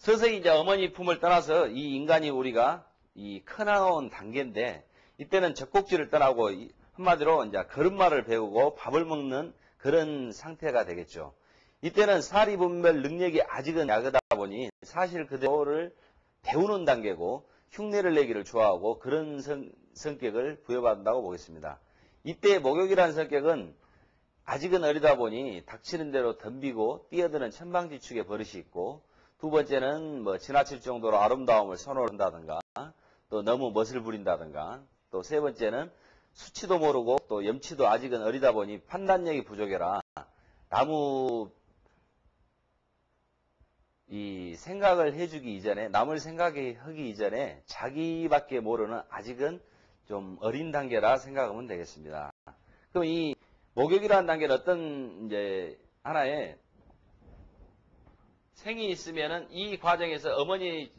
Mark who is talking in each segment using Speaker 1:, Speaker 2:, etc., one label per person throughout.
Speaker 1: 서서히 이제 어머니 품을 떠나서 이 인간이 우리가 이 커나온 단계인데, 이때는 젖꼭지를 떠나고 한마디로 이제 걸음마를 배우고 밥을 먹는 그런 상태가 되겠죠. 이때는 사리 분별 능력이 아직은 약하다 보니 사실 그대로를 배우는 단계고 흉내를 내기를 좋아하고 그런 성격을 부여받는다고 보겠습니다. 이때 목욕이라는 성격은 아직은 어리다 보니 닥치는 대로 덤비고 뛰어드는 천방지축의 버릇이 있고, 두 번째는 뭐 지나칠 정도로 아름다움을 선호한다든가 또 너무 멋을 부린다든가, 또 세 번째는 수치도 모르고 또 염치도 아직은 어리다 보니 판단력이 부족해라 이 생각을 해주기 이전에, 남을 생각하기 이전에 자기밖에 모르는 아직은 좀 어린 단계라 생각하면 되겠습니다. 그럼 이 목욕이라는 단계는 어떤 이제 하나의 생이 있으면은 이 과정에서 어머니의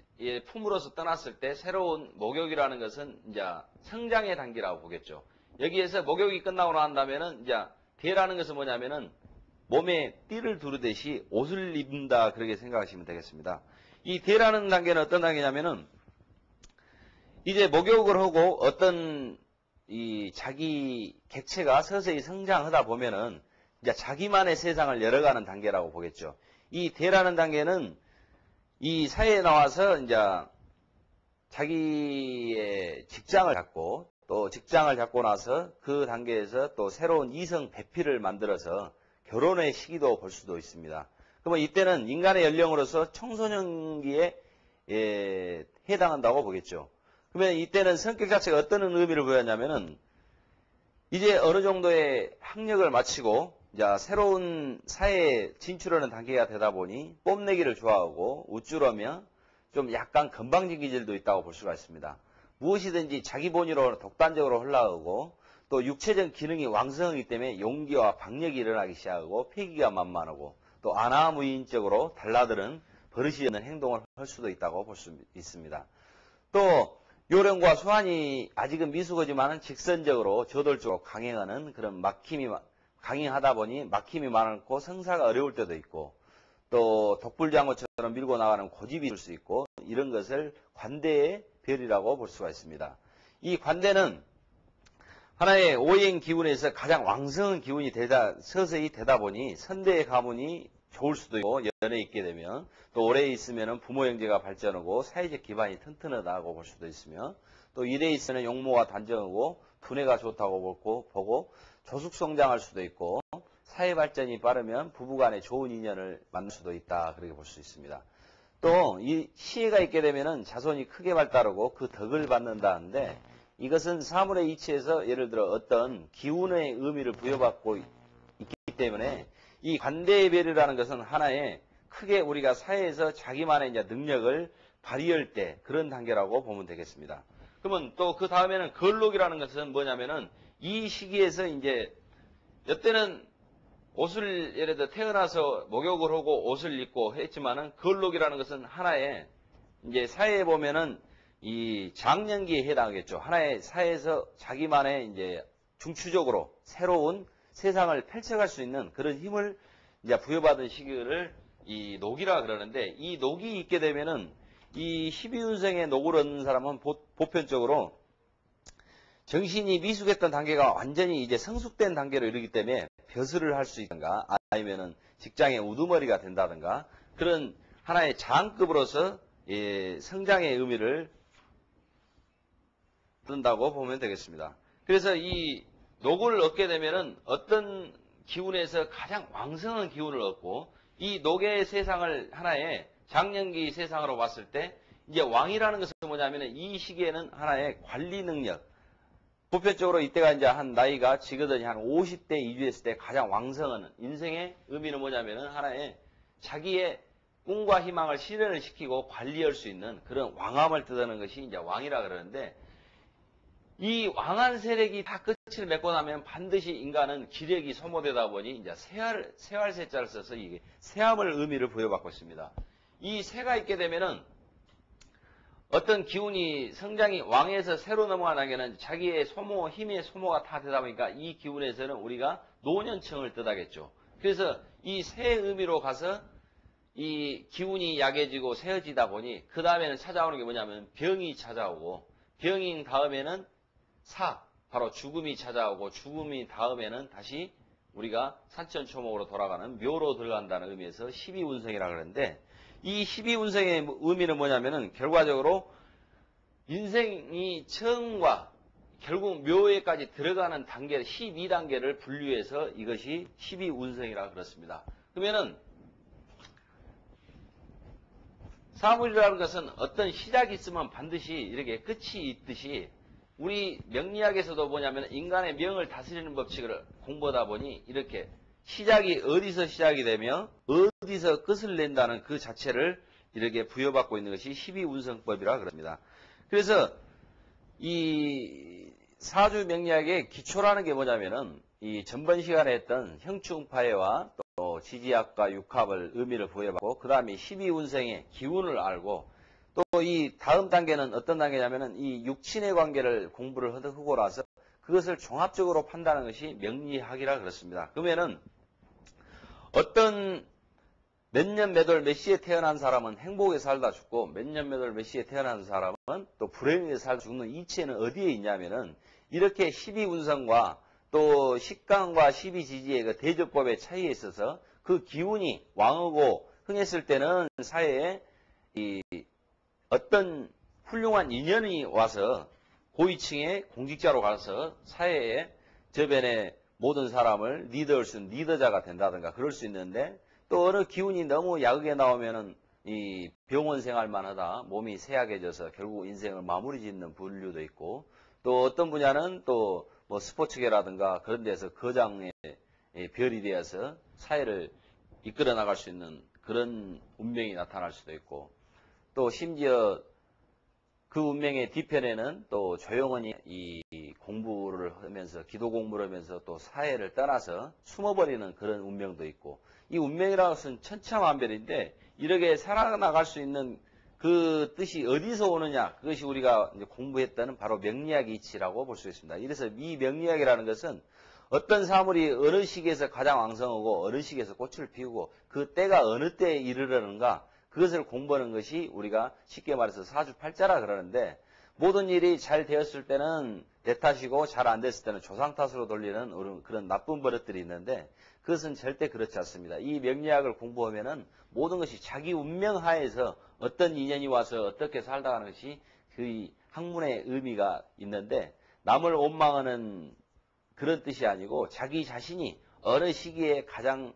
Speaker 1: 품으로서 떠났을 때 새로운 목욕이라는 것은 이제 성장의 단계라고 보겠죠. 여기에서 목욕이 끝나고 난다면은 이제 대라는 것은 뭐냐면은 몸에 띠를 두르듯이 옷을 입는다, 그렇게 생각하시면 되겠습니다. 이 대라는 단계는 어떤 단계냐면은 이제 목욕을 하고 어떤 이 자기 객체가 서서히 성장하다 보면은 이제 자기만의 세상을 열어가는 단계라고 보겠죠. 이 대라는 단계는 이 사회에 나와서 이제 자기의 직장을 갖고, 또 직장을 잡고 나서 그 단계에서 또 새로운 이성 배필을 만들어서 결혼의 시기도 볼 수도 있습니다. 그러면 이때는 인간의 연령으로서 청소년기에 해당한다고 보겠죠. 그러면 이때는 성격 자체가 어떤 의미를 부여하냐면은 이제 어느 정도의 학력을 마치고 이제 새로운 사회에 진출하는 단계가 되다 보니 뽐내기를 좋아하고 우쭐하며 좀 약간 건방진 기질도 있다고 볼 수가 있습니다. 무엇이든지 자기 본의로 독단적으로 흘러가고, 또 육체적 기능이 왕성하기 때문에 용기와 박력이 일어나기 시작하고 패기가 만만하고, 또 아나무인적으로 달라드는 버릇이 있는 행동을 할 수도 있다고 볼 수 있습니다. 또 요령과 수완이 아직은 미숙하지만은 직선적으로 저돌적으로 강행하는 그런 강행하다 보니 막힘이 많고 성사가 어려울 때도 있고, 또 독불장어처럼 밀고 나가는 고집이 있을 수 있고, 이런 것을 관대의 별이라고 볼 수가 있습니다. 이 관대는 하나의 오행 기운에서 가장 왕성한 기운이 서서히 되다 보니 선대의 가문이 좋을 수도 있고, 연에 있게 되면 또 오래 있으면 부모 형제가 발전하고 사회적 기반이 튼튼하다고 볼 수도 있으며, 또 일에 있으면 용모가 단정하고 두뇌가 좋다고 보고 조숙성장할 수도 있고, 사회 발전이 빠르면 부부간에 좋은 인연을 만날 수도 있다, 그렇게 볼 수 있습니다. 또 이 시혜가 있게 되면은 자손이 크게 발달하고 그 덕을 받는다는데, 이것은 사물의 이치에서 예를 들어 어떤 기운의 의미를 부여받고 있기 때문에 이 관대의 별이라는 것은 하나의 크게 우리가 사회에서 자기만의 이제 능력을 발휘할 때 그런 단계라고 보면 되겠습니다. 그러면 또 그 다음에는 걸록이라는 것은 뭐냐면은 이 시기에서 이제 이때는 옷을 예를 들어 태어나서 목욕을 하고 옷을 입고 했지만은 걸록이라는 것은 하나의 이제 사회에 보면은 이 장년기에 해당하겠죠. 하나의 사회에서 자기만의 이제 중추적으로 새로운 세상을 펼쳐갈 수 있는 그런 힘을 이제 부여받은 시기를 이 녹이라 그러는데, 이 녹이 있게 되면은 이 12운생의 녹을 얻는 사람은 보편적으로 정신이 미숙했던 단계가 완전히 이제 성숙된 단계로 이르기 때문에 벼슬을 할 수 있던가, 아니면은 직장의 우두머리가 된다든가, 그런 하나의 장급으로서 성장의 의미를 든다고 보면 되겠습니다. 그래서 이 녹을 얻게 되면은 어떤 기운에서 가장 왕성한 기운을 얻고, 이 녹의 세상을 하나의 장년기 세상으로 봤을 때 이제 왕이라는 것은 뭐냐면은 이 시기에는 하나의 관리 능력, 보편적으로 이때가 이제 한 나이가 지거든이 한 50대 이주했을 때 가장 왕성한 인생의 의미는 뭐냐면은 하나의 자기의 꿈과 희망을 실현을 시키고 관리할 수 있는 그런 왕함을 뜻하는 것이 이제 왕이라 그러는데, 이 왕한 세력이 다 끝을 맺고 나면 반드시 인간은 기력이 소모되다 보니 이제 세활세자를 써서 이게 세함을 의미를 부여받고 있습니다. 이 세가 있게 되면은 어떤 기운이 성장이 왕에서 새로 넘어가는 단계는 자기의 소모, 힘의 소모가 다 되다 보니까 이 기운에서는 우리가 노년층을 뜻하겠죠. 그래서 이 세 의미로 가서 이 기운이 약해지고 세어지다 보니 그 다음에는 찾아오는 게 뭐냐면 병이 찾아오고 병인 다음에는 바로 죽음이 찾아오고 죽음이 다음에는 다시 우리가 산천초목으로 돌아가는 묘로 들어간다는 의미에서 12운성이라고 그러는데 이 12운성의 의미는 뭐냐면은 결과적으로 인생이 처음과 결국 묘에까지 들어가는 단계 12단계를 분류해서 이것이 12운성이라고 그렇습니다. 그러면은 사물이라는 것은 어떤 시작이 있으면 반드시 이렇게 끝이 있듯이 우리 명리학에서도 뭐냐면 인간의 명을 다스리는 법칙을 공부하다 보니 이렇게 시작이 어디서 시작이 되며 어디서 끝을 낸다는 그 자체를 이렇게 부여받고 있는 것이 12운성법이라고 그럽니다. 그래서 이 사주 명리학의 기초라는 게 뭐냐면은 이 전번 시간에 했던 형충파해와 또 지지학과 육합을 의미를 부여받고 그 다음에 12운성의 기운을 알고 또 이 다음 단계는 어떤 단계냐면은 이 육친의 관계를 공부를 하고 나서 그것을 종합적으로 판단하는 것이 명리학이라 그렇습니다. 그러면은 어떤 몇 년 몇 월 몇 시에 태어난 사람은 행복에 살다 죽고 몇 년 몇 월 몇 시에 태어난 사람은 또 불행에 살다 죽는 이치는 어디에 있냐면은 이렇게 12운성과 또 식간과 12지지의 그 대조법의 차이에 있어서 그 기운이 왕하고 흥했을 때는 사회에 이 어떤 훌륭한 인연이 와서 고위층의 공직자로 가서 사회에 저변에 모든 사람을 리드할 수 있는 리더자가 된다든가 그럴 수 있는데 또 어느 기운이 너무 야극에 나오면은 이 병원 생활만 하다 몸이 쇠약해져서 결국 인생을 마무리 짓는 분류도 있고 또 어떤 분야는 또 뭐 스포츠계라든가 그런 데서 거장의 별이 되어서 사회를 이끌어 나갈 수 있는 그런 운명이 나타날 수도 있고 또 심지어 그 운명의 뒤편에는 또 조용히 이 공부를 하면서 기도 공부를 하면서 또 사회를 떠나서 숨어버리는 그런 운명도 있고 이 운명이라는 것은 천차만별인데 이렇게 살아나갈 수 있는 그 뜻이 어디서 오느냐 그것이 우리가 이제 공부했다는 바로 명리학의 이치라고 볼 수 있습니다. 이래서 이 명리학이라는 것은 어떤 사물이 어느 시기에서 가장 왕성하고 어느 시기에서 꽃을 피우고 그 때가 어느 때에 이르르는가 그것을 공부하는 것이 우리가 쉽게 말해서 사주팔자라 그러는데 모든 일이 잘 되었을 때는 내 탓이고 잘 안 됐을 때는 조상 탓으로 돌리는 그런 나쁜 버릇들이 있는데 그것은 절대 그렇지 않습니다. 이 명리학을 공부하면은 모든 것이 자기 운명 하에서 어떤 인연이 와서 어떻게 살다 가는 것이 그 학문의 의미가 있는데 남을 원망하는 그런 뜻이 아니고 자기 자신이 어느 시기에 가장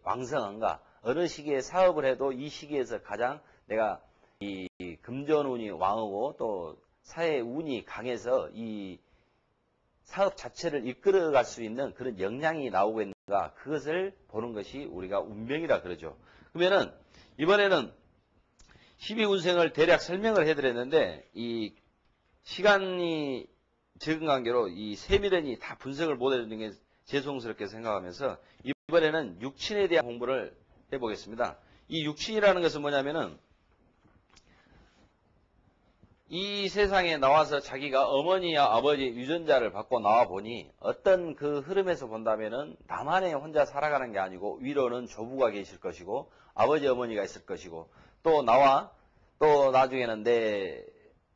Speaker 1: 왕성한가 어느 시기에 사업을 해도 이 시기에서 가장 내가 이 금전운이 왕하고 또 사회 운이 강해서 이 사업 자체를 이끌어갈 수 있는 그런 역량이 나오고 있는가 그것을 보는 것이 우리가 운명이라 그러죠. 그러면은 이번에는 12운생을 대략 설명을 해드렸는데 이 시간이 적은 관계로 이 세밀히 다 분석을 못 해드리는 게 죄송스럽게 생각하면서 이번에는 육친에 대한 공부를 해보겠습니다. 이 육친이라는 것은 뭐냐면은 이 세상에 나와서 자기가 어머니와 아버지 유전자를 받고 나와 보니 어떤 그 흐름에서 본다면은 나만의 혼자 살아가는 게 아니고 위로는 조부가 계실 것이고 아버지 어머니가 있을 것이고 또 나와 또 나중에는 내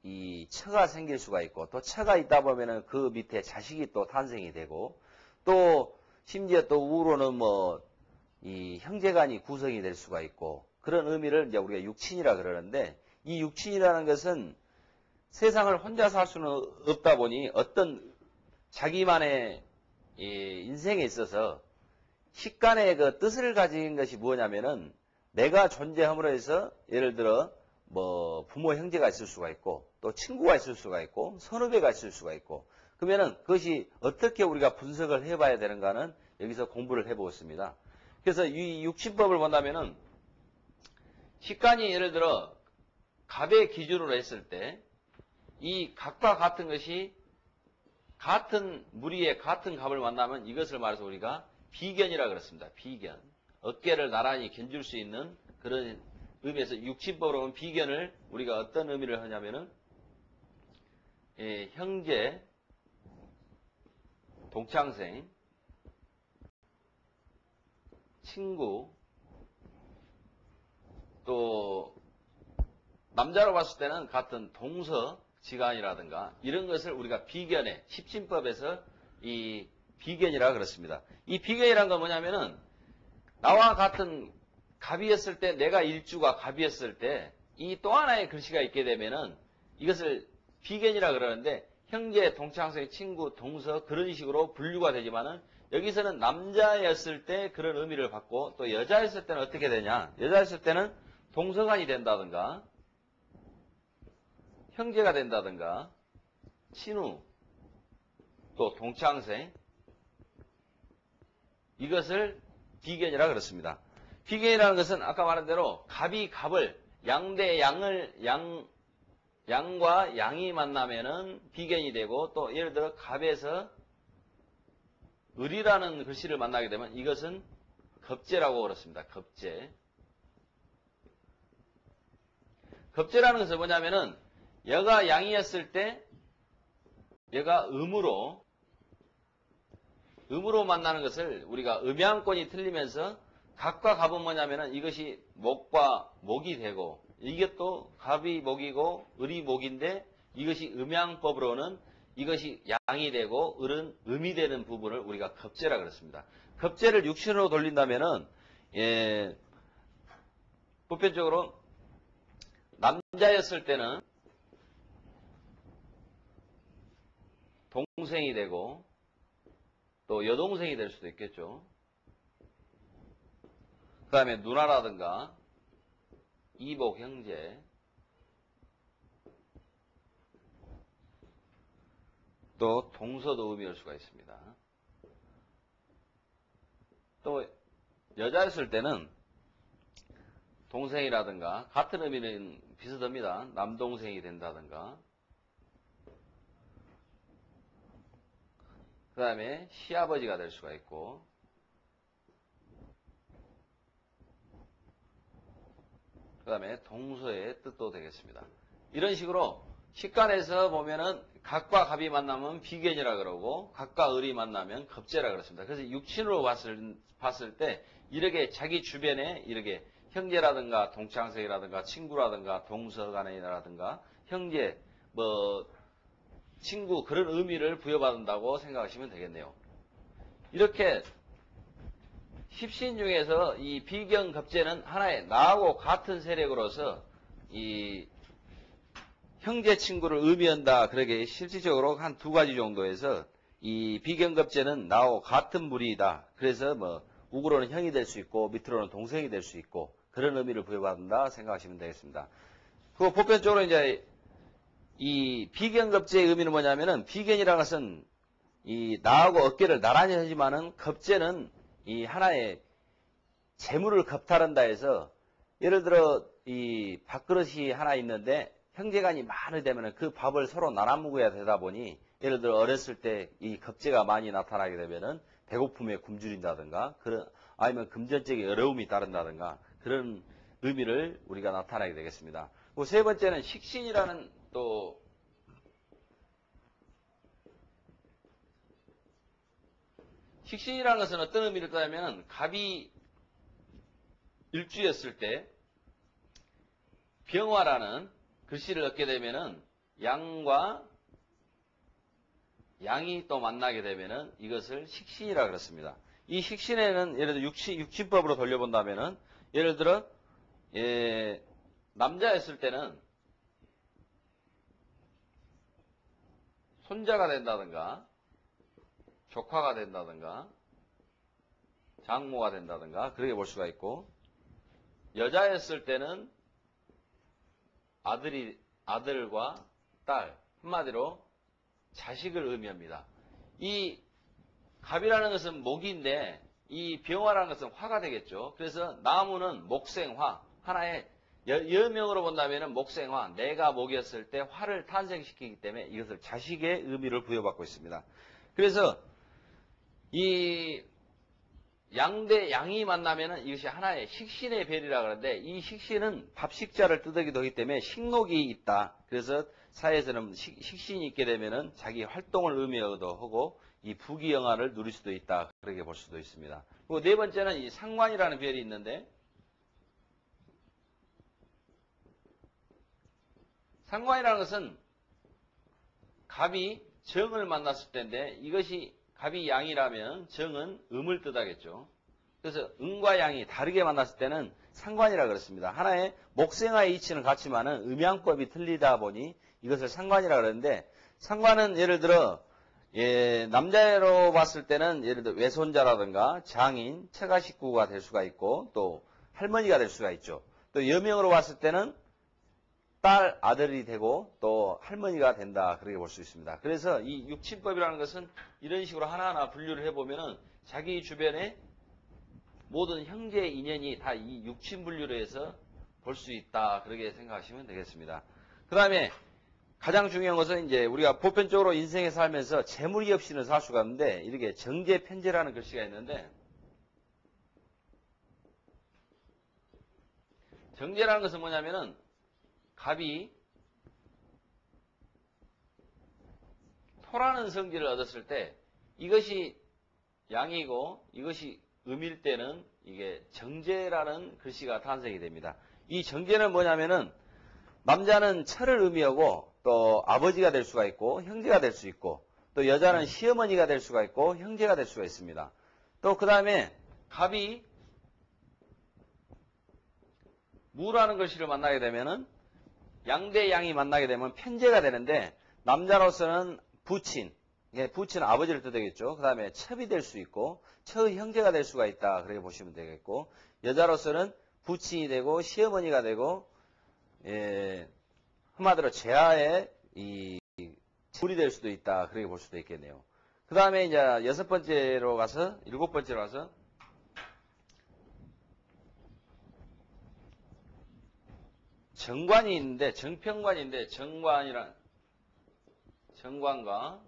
Speaker 1: 이 처가 생길 수가 있고 또 처가 있다 보면은 그 밑에 자식이 또 탄생이 되고 또 심지어 또 우로는 뭐 이 형제간이 구성이 될 수가 있고 그런 의미를 이제 우리가 육친이라 그러는데 이 육친이라는 것은 세상을 혼자 살 수는 없다 보니 어떤 자기만의 인생에 있어서 식간의 그 뜻을 가진 것이 뭐냐면은 내가 존재함으로 해서 예를 들어 뭐 부모 형제가 있을 수가 있고 또 친구가 있을 수가 있고 선후배가 있을 수가 있고 그러면은 그것이 어떻게 우리가 분석을 해봐야 되는가는 여기서 공부를 해보겠습니다. 그래서 이 육친법을 본다면은 식간이 예를 들어 갑의 기준으로 했을 때 이 갑과 같은 것이 같은 무리에 같은 갑을 만나면 이것을 말해서 우리가 비견이라 그랬습니다. 비견. 어깨를 나란히 견줄 수 있는 그런 의미에서 육친법으로 보면 비견을 우리가 어떤 의미를 하냐면은 형제, 동창생, 친구, 남자로 봤을 때는 같은 동서지간이라든가 이런 것을 우리가 비견의 십신법에서 이 비견이라 그렇습니다. 이 비견이란 건 뭐냐면은 나와 같은 갑이었을 때, 내가 일주가 갑이었을 때 이 또 하나의 글씨가 있게 되면은 이것을 비견이라 그러는데 형제, 동창생, 친구, 동서 그런 식으로 분류가 되지만은 여기서는 남자였을 때 그런 의미를 받고 또 여자였을 때는 어떻게 되냐? 여자였을 때는 동서간이 된다든가 형제가 된다든가 친우 또 동창생 이것을 비견이라 그렇습니다. 비견이라는 것은 아까 말한 대로 갑이 갑을 양대 양과 양이 만나면은 비견이 되고 또 예를 들어 갑에서 을이라는 글씨를 만나게 되면 이것은 겁재라고 그렇습니다. 겁재. 겁재라는 것은 뭐냐면은 여가 양이었을 때 여가 음으로 만나는 것을 우리가 음양권이 틀리면서 갑과 갑은 뭐냐면은 이것이 목과 목이 되고 이게 또 갑이 목이고 을이 목인데 이것이 음양법으로는 이것이 양이 되고 을은 음이 되는 부분을 우리가 겁재라 그랬습니다. 겁재를 육신으로 돌린다면은 보편적으로 남자였을 때는 동생이 되고 또 여동생이 될 수도 있겠죠. 그 다음에 누나라든가 이복 형제 또 동서도 의미할 수가 있습니다. 또 여자였을 때는 동생이라든가 같은 의미는 비슷합니다. 남동생이 된다든가 그 다음에 시아버지가 될 수가 있고 그 다음에 동서의 뜻도 되겠습니다. 이런 식으로 식간에서 보면은 갑과 갑이 만나면 비견이라 그러고 갑과 을이 만나면 겁재라 그렇습니다. 그래서 육신으로 봤을 때 이렇게 자기 주변에 이렇게 형제라든가 동창생이라든가 친구라든가 동서간이라든가 형제 친구 그런 의미를 부여받는다고 생각하시면 되겠네요. 이렇게 십신 중에서 이 비견겁재는 하나의 나하고 같은 세력으로서 이 형제 친구를 의미한다. 그러게 실질적으로 한 두 가지 정도에서 이 비견겁재는 나하고 같은 무리이다. 그래서 우구로는 형이 될 수 있고 밑으로는 동생이 될 수 있고 그런 의미를 부여받는다 생각하시면 되겠습니다. 그 보편적으로 이제 이 비견겁재의 의미는 뭐냐면은 비견이라는 것은 이 나하고 어깨를 나란히 하지만은 겁재는 이 하나의 재물을 겁탈한다 해서 예를 들어 이 밥그릇이 하나 있는데 형제간이 많이 되면은 그 밥을 서로 나눠 먹어야 되다 보니 예를 들어 어렸을 때 이 겁재가 많이 나타나게 되면은 배고픔에 굶주린다든가 그런 아니면 금전적인 어려움이 따른다든가 그런 의미를 우리가 나타나게 되겠습니다. 그 세 번째는 식신이라는 또 식신이라는 것은 어떤 의미를 따냐면 갑이 일주였을 때 병화라는 글씨를 얻게 되면은 양과 양이 또 만나게 되면은 이것을 식신이라 그렇습니다. 이 식신에는 예를 들어 육신법으로 돌려본다면은 예를 들어 남자였을 때는 손자가 된다든가 조카가 된다든가 장모가 된다든가 그렇게 볼 수가 있고 여자였을 때는 아들과 딸 한마디로 자식을 의미합니다. 이 갑이라는 것은 목인데 이 병화라는 것은 화가 되겠죠. 그래서 나무는 목생화 하나의 여명으로 본다면 목생화 내가 목이었을 때 화를 탄생시키기 때문에 이것을 자식의 의미를 부여받고 있습니다. 그래서 이 양대 양이 만나면은 이것이 하나의 식신의 별이라 그러는데 이 식신은 밥식자를 뜻하기도 하기 때문에 식록이 있다. 그래서 사회에서는 식신이 있게 되면은 자기 활동을 의미하기도 하고 이 부귀영화를 누릴 수도 있다. 그렇게 볼 수도 있습니다. 그리고 네 번째는 이 상관이라는 별이 있는데 상관이라는 것은 갑이 정을 만났을 때인데 이것이 갑이 양이라면 정은 음을 뜻하겠죠. 그래서 음과 양이 다르게 만났을 때는 상관이라 그랬습니다. 하나의 목생화의 이치는 같지만은 음양법이 틀리다 보니 이것을 상관이라 그러는데 상관은 예를 들어 남자로 봤을 때는 예를 들어 외손자라든가 장인, 처가 식구가 될 수가 있고 또 할머니가 될 수가 있죠. 또 여명으로 봤을 때는 딸, 아들이 되고 또 할머니가 된다 그렇게 볼 수 있습니다. 그래서 이 육친법이라는 것은 이런 식으로 하나하나 분류를 해보면은 자기 주변에 모든 형제 인연이 다 이 육친 분류로 해서 볼 수 있다 그렇게 생각하시면 되겠습니다. 그 다음에 가장 중요한 것은 이제 우리가 보편적으로 인생에 살면서 재물이 없이는 살 수가 없는데 이렇게 정제편제라는 글씨가 있는데 정제라는 것은 뭐냐면은 갑이 토라는 성질을 얻었을 때 이것이 양이고 이것이 음일 때는 이게 정제라는 글씨가 탄생이 됩니다. 이 정제는 뭐냐면은 남자는 철을 의미하고 또 아버지가 될 수가 있고 형제가 될 수 있고 또 여자는 시어머니가 될 수가 있고 형제가 될 수가 있습니다. 또 그 다음에 갑이 무라는 글씨를 만나게 되면은 양대 양이 만나게 되면 편제가 되는데 남자로서는 부친, 부친은 아버지를 뜻하겠죠. 그 다음에 첩이 될 수 있고 처의 형제가 될 수가 있다 그렇게 보시면 되겠고 여자로서는 부친이 되고 시어머니가 되고 한마디로 제아의 이 재물이 될 수도 있다 그렇게 볼 수도 있겠네요. 그 다음에 이제 일곱 번째로 가서 정관이 있는데 정평관인데 정관과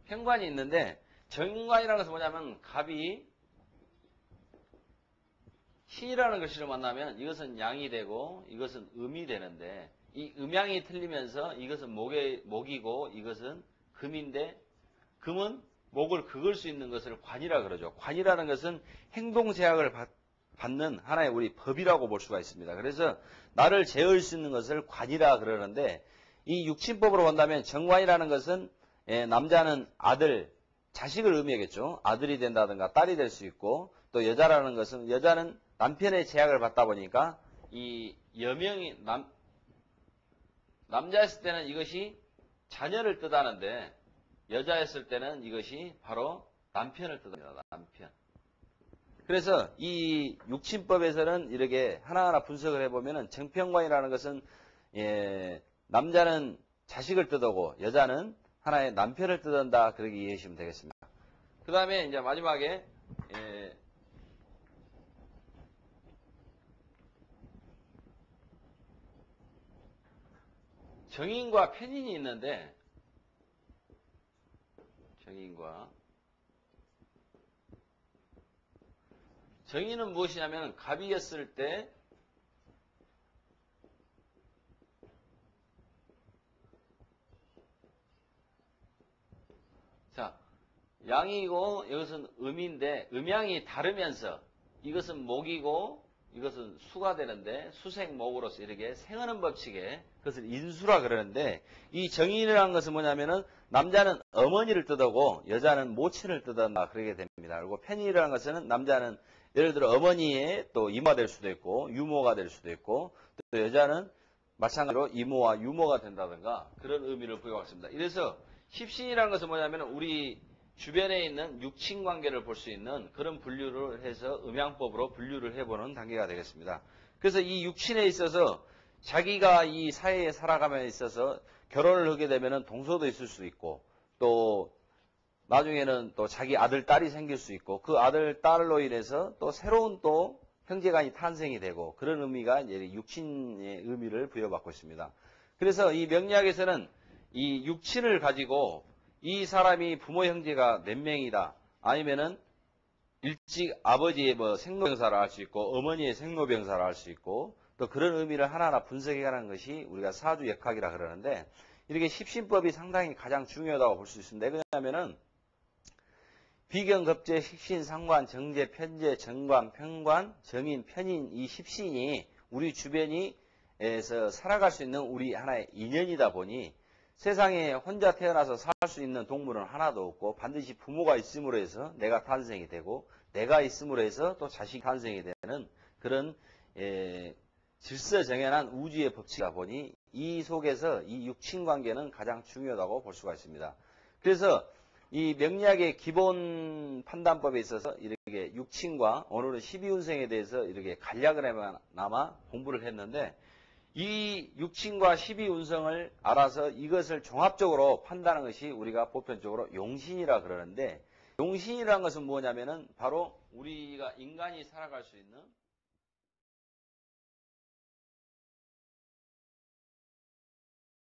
Speaker 1: 평관이 있는데 정관이라는 것은 뭐냐면 갑이 신이라는 글씨를 만나면 이것은 양이 되고 이것은 음이 되는데 이 음양이 틀리면서 이것은 목이고 이것은 금인데 금은 목을 긁을 수 있는 것을 관이라 그러죠. 관이라는 것은 행동 제약을 받는 하나의 우리 법이라고 볼 수가 있습니다. 그래서 나를 제어할 수 있는 것을 관이라 그러는데 이 육친법으로 본다면 정관이라는 것은 남자는 아들, 자식을 의미하겠죠. 아들이 된다든가 딸이 될 수 있고 또 여자라는 것은 여자는 남편의 제약을 받다 보니까 이 여명이 남자였을 때는 이것이 자녀를 뜻하는데 여자였을 때는 이것이 바로 남편을 뜻합니다. 남편. 그래서 이 육친법에서는 이렇게 하나하나 분석을 해보면은 정평관이라는 것은 남자는 자식을 뜻하고 여자는 하나의 남편을 뜻한다 그렇게 이해하시면 되겠습니다. 그 다음에 이제 마지막에 정인과 편인이 있는데 정인은 무엇이냐면 갑이었을 때 양이고 이것은 음인데 음양이 다르면서 이것은 목이고 이것은 수가 되는데 수생목으로서 이렇게 생하는 법칙에 그것을 인수라 그러는데 이 정인이라는 것은 뭐냐면은 남자는 어머니를 뜻하고 여자는 모친을 뜻한다 그러게 됩니다. 그리고 편인이라는 것은 남자는 예를 들어 어머니의 또 이모가 될 수도 있고 유모가 될 수도 있고 또 여자는 마찬가지로 이모와 유모가 된다든가 그런 의미를 부여하고 있습니다. 이래서 십신이라는 것은 뭐냐면 우리 주변에 있는 육친 관계를 볼 수 있는 그런 분류를 해서 음양법으로 분류를 해보는 단계가 되겠습니다. 그래서 이 육친에 있어서 자기가 이 사회에 살아감에 있어서 결혼을 하게 되면 동서도 있을 수 있고 또 나중에는 또 자기 아들, 딸이 생길 수 있고 그 아들, 딸로 인해서 또 새로운 또 형제간이 탄생이 되고 그런 의미가 이제 육친의 의미를 부여받고 있습니다. 그래서 이 명리학에서는 이 육친을 가지고 이 사람이 부모 형제가 몇 명이다 아니면은 일찍 아버지의 뭐 생로병사를 알 수 있고 어머니의 생로병사를 알 수 있고 또 그런 의미를 하나하나 분석해가는 것이 우리가 사주역학이라 그러는데 이렇게 십신법이 상당히 가장 중요하다고 볼 수 있습니다. 왜냐하면은 비경급제, 식신, 상관, 정제, 편제, 정관, 편관, 정인, 편인 이 십신이 우리 주변에서 살아갈 수 있는 우리 하나의 인연이다 보니 세상에 혼자 태어나서 살 수 있는 동물은 하나도 없고 반드시 부모가 있음으로 해서 내가 탄생이 되고 내가 있음으로 해서 또 자식이 탄생이 되는 그런 질서정연한 우주의 법칙이다 보니 이 속에서 이 육친관계는 가장 중요하다고 볼 수가 있습니다. 그래서 이 명리학의 기본 판단법에 있어서 이렇게 육친과 오늘은 12운생에 대해서 이렇게 간략하게나마 공부를 했는데 이 육친과 12운성을 알아서 이것을 종합적으로 판단하는 것이 우리가 보편적으로 용신이라 그러는데 용신이라는 것은 뭐냐면은 바로 우리가 인간이 살아갈 수 있는